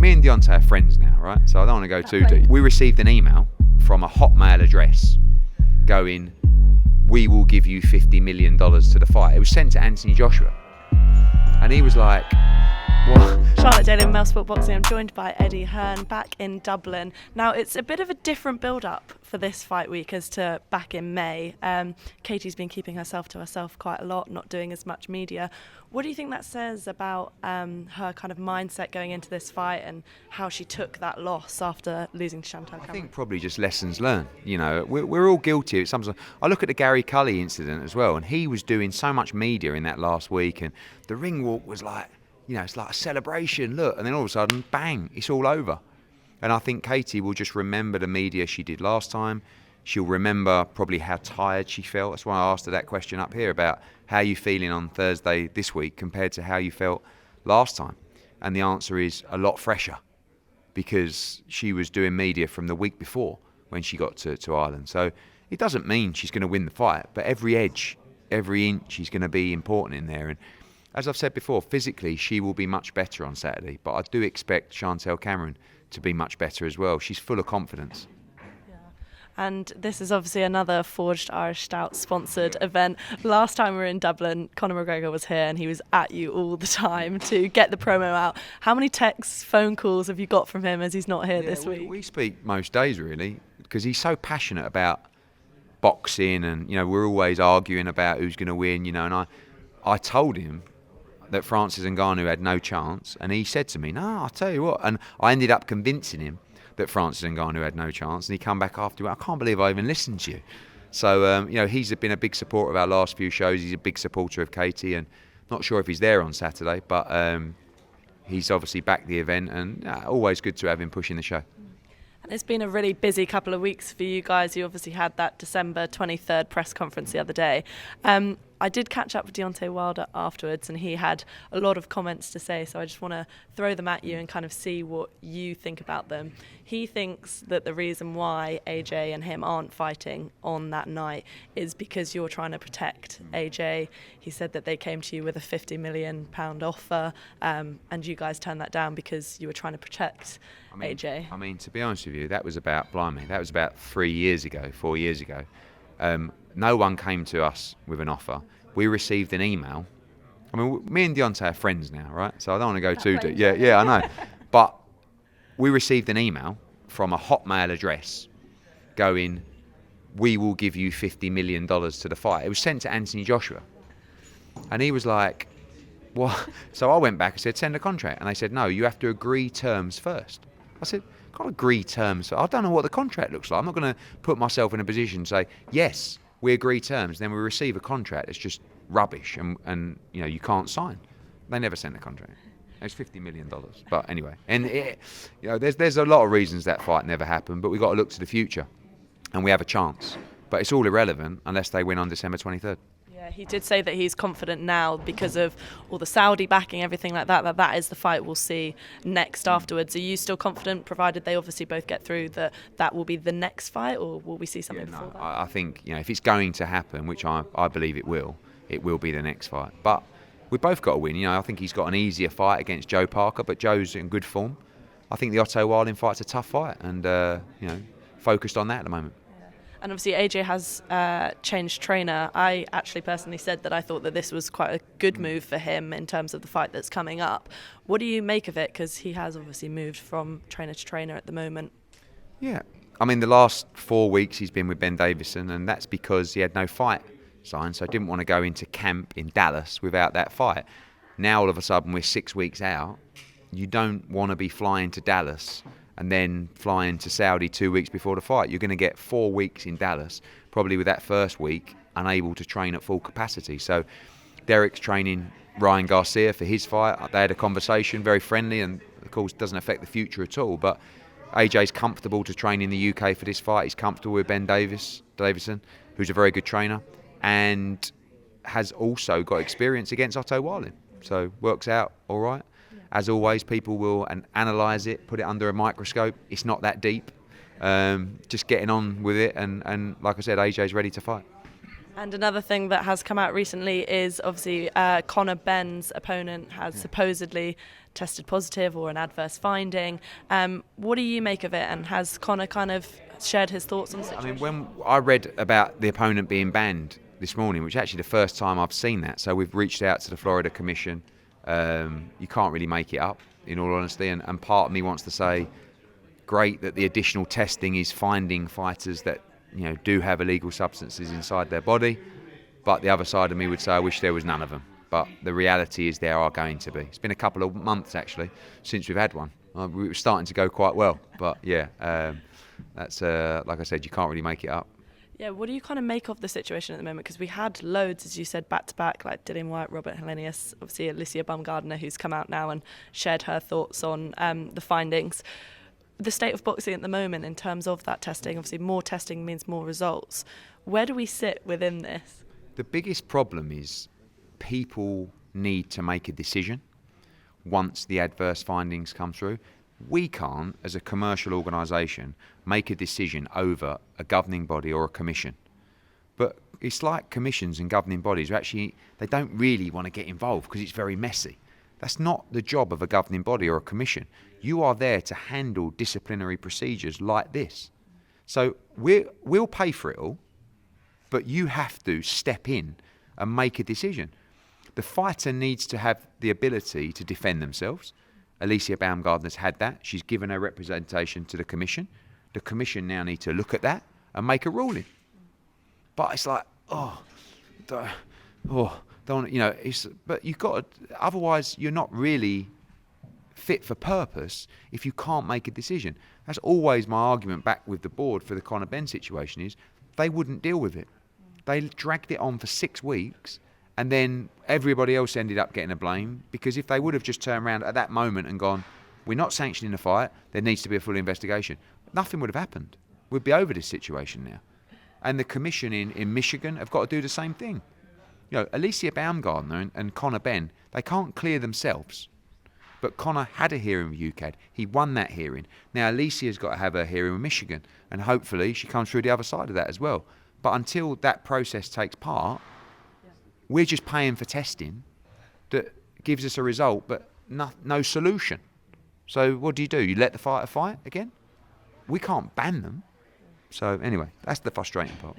me and Deontay are friends now, right? So I don't want to go too deep. We received an email from a Hotmail address going, "We will give you $50 million to the fight." It was sent to Anthony Joshua. And he was like, what? Charlotte Daly, Male Sport Boxing. I'm joined by Eddie Hearn back in Dublin. Now, it's a bit of a different build-up for this fight week as to back in May. Katie's been keeping herself to herself quite a lot, not doing as much media. What do you think that says about her kind of mindset going into this fight and how she took that loss after losing to Chantal Cameron? I think probably just lessons learned. You know, we're all guilty of sometimes. I look at the Gary Cully incident as well, and he was doing so much media in that last week, and the ring walk was like, you know, it's like a celebration, look, and then all of a sudden, bang, it's all over. And I think Katie will just remember the media she did last time. She'll remember probably how tired she felt. That's why I asked her that question up here about how you feeling on Thursday this week compared to how you felt last time. And the answer is a lot fresher, because she was doing media from the week before when she got to Ireland. So it doesn't mean she's going to win the fight, but every edge, every inch is going to be important in there. And as I've said before, physically she will be much better on Saturday, but I do expect Chantal Cameron to be much better as well. She's full of confidence. And this is obviously another Forged Irish Stout sponsored event. Last time we were in Dublin, Conor McGregor was here and he was at you all the time to get the promo out. How many texts, phone calls have you got from him as he's not here this week? We speak most days really, because he's so passionate about boxing, and you know, we're always arguing about who's going to win, you know, and I told him that Francis Ngannou had no chance, and he said to me, "No, I'll tell you what," and I ended up convincing him that Francis Ngannou had no chance, and he come back after, "I can't believe I even listened to you." So you know, he's been a big supporter of our last few shows. He's a big supporter of Katie, and not sure if he's there on Saturday, but he's obviously backed the event, and always good to have him pushing the show. And it's been a really busy couple of weeks for you guys. You obviously had that December 23rd press conference the other day. I did catch up with Deontay Wilder afterwards, and he had a lot of comments to say, so I just want to throw them at you and kind of see what you think about them. He thinks that the reason why AJ and him aren't fighting on that night is because you're trying to protect AJ. He said that they came to you with a £50 million offer, and you guys turned that down because you were trying to protect AJ. I mean, to be honest with you, that was about 4 years ago. No one came to us with an offer. We received an email. I mean, me and Deontay are friends now, right? So I don't want to go too deep. Yeah, I know. But we received an email from a Hotmail address going, "We will give you $50 million to the fight." It was sent to Anthony Joshua. And he was like, "What?" So I went back and said, "Send a contract." And they said, "No, you have to agree terms first." I said, "Can't agree terms. I don't know what the contract looks like. I'm not going to put myself in a position to say, yes, we agree terms, then we receive a contract that's just rubbish and you know, you can't sign." They never sent the contract. It's $50 million. But anyway, and you know, there's a lot of reasons that fight never happened, but we've got to look to the future, and we have a chance. But it's all irrelevant unless they win on December 23rd. Yeah, he did say that he's confident now because of all the Saudi backing, everything like that, that is the fight we'll see next afterwards. Are you still confident, provided they obviously both get through, that will be the next fight, or will we see something before that? I think, you know, if it's going to happen, which I believe it will be the next fight. But we've both got to win. You know, I think he's got an easier fight against Joe Parker, but Joe's in good form. I think the Otto Wilding fight's a tough fight, and you know, focused on that at the moment. And obviously AJ has changed trainer. I actually personally said that I thought that this was quite a good move for him in terms of the fight that's coming up. What do you make of it? Because he has obviously moved from trainer to trainer at the moment. Yeah, I mean, the last 4 weeks he's been with Ben Davison, and that's because he had no fight signed, so I didn't want to go into camp in Dallas without that fight. Now all of a sudden we're 6 weeks out. You don't want to be flying to Dallas and then flying to Saudi 2 weeks before the fight. You're going to get 4 weeks in Dallas, probably with that first week unable to train at full capacity. So Derek's training Ryan Garcia for his fight. They had a conversation, very friendly, and of course doesn't affect the future at all. But AJ's comfortable to train in the UK for this fight. He's comfortable with Ben Davison, who's a very good trainer, and has also got experience against Otto Wilding. So works out all right. As always, people will analyse it, put it under a microscope. It's not that deep. Just getting on with it, and like I said, AJ's ready to fight. And another thing that has come out recently is obviously Conor Benn's opponent has supposedly tested positive or an adverse finding. What do you make of it, and has Conor kind of shared his thoughts on the situation? I mean, when I read about the opponent being banned this morning, which is actually the first time I've seen that, so we've reached out to the Florida Commission. You can't really make it up, in all honesty, and part of me wants to say, great that the additional testing is finding fighters that do have illegal substances inside their body, but the other side of me would say I wish there was none of them. But the reality is there are going to be. It's been a couple of months actually since we've had one. We were starting to go quite well, but that's like I said, you can't really make it up. Yeah, what do you kind of make of the situation at the moment? Because we had loads, as you said, back to back, like Dillian Whyte, Robert Helenius, obviously Alicia Baumgardner, who's come out now and shared her thoughts on the findings. The state of boxing at the moment in terms of that testing, obviously more testing means more results. Where do we sit within this? The biggest problem is people need to make a decision once the adverse findings come through. We can't, as a commercial organisation, make a decision over a governing body or a commission. But it's like commissions and governing bodies they don't really want to get involved because it's very messy. That's not the job of a governing body or a commission. You are there to handle disciplinary procedures like this. So we'll pay for it all, but you have to step in and make a decision. The fighter needs to have the ability to defend themselves. Alicia Baumgardner's had that. She's given her representation to the commission. The commission now need to look at that and make a ruling. But it's like, but you've got to, otherwise you're not really fit for purpose if you can't make a decision. That's always my argument back with the board for the Conor Benn situation is they wouldn't deal with it. They dragged it on for 6 weeks and then everybody else ended up getting a blame because if they would have just turned around at that moment and gone, we're not sanctioning the fight, there needs to be a full investigation, nothing would have happened. We'd be over this situation now. And the commission in Michigan have got to do the same thing. Alicia Baumgardner and Conor Benn, they can't clear themselves. But Conor had a hearing with UKAD. He won that hearing. Now Alicia's got to have her hearing with Michigan. And hopefully she comes through the other side of that as well. But until that process takes part, we're just paying for testing that gives us a result, but no solution. So what do? You let the fighter fight again? We can't ban them. So anyway, that's the frustrating part.